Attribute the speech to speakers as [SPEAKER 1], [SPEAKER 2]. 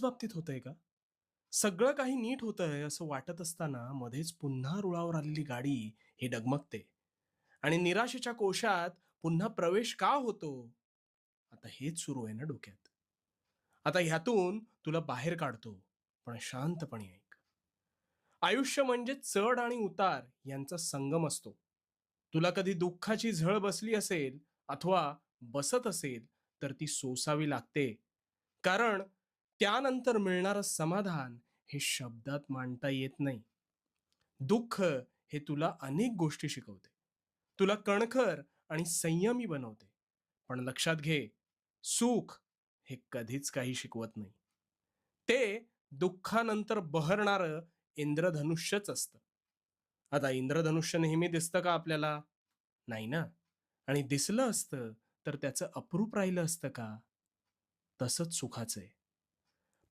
[SPEAKER 1] बाबतीत होतंय का? सगळं काही नीट होतंय असं वाटत असताना मध्येच पुन्हा रुळावर आलेली गाडी ही डगमगते आणि निराशेच्या कोशात पुन्हा प्रवेश का होतो? आता हेच सुरू आहे ना डोक्यात. आता ह्यातून तुला बाहेर काढतो, पण शांतपणे ऐक. आयुष्य म्हणजे चढ आणि उतार यांचा संगम असतो. तुला कधी दुःखाची झळ बसली असेल अथवा बसत असेल, तर ती सोसावी लागते. कारण त्यानंतर मिळणारं समाधान हे शब्दात मांडता येत नाही. दुःख हे तुला अनेक गोष्टी शिकवते. तुला कणखर आणि संयमी बनवते. पण लक्षात घे, सुख हे कधीच काही शिकवत नाही. ते दुःखानंतर बहरणारं इंद्रधनुष्यच असतं. आता इंद्रधनुष्य नेहमी दिसतं का आपल्याला? नाही ना. आणि दिसलं असतं तर त्याचं अप्रूप राहिलं असतं का? तसंच सुखाचं आहे.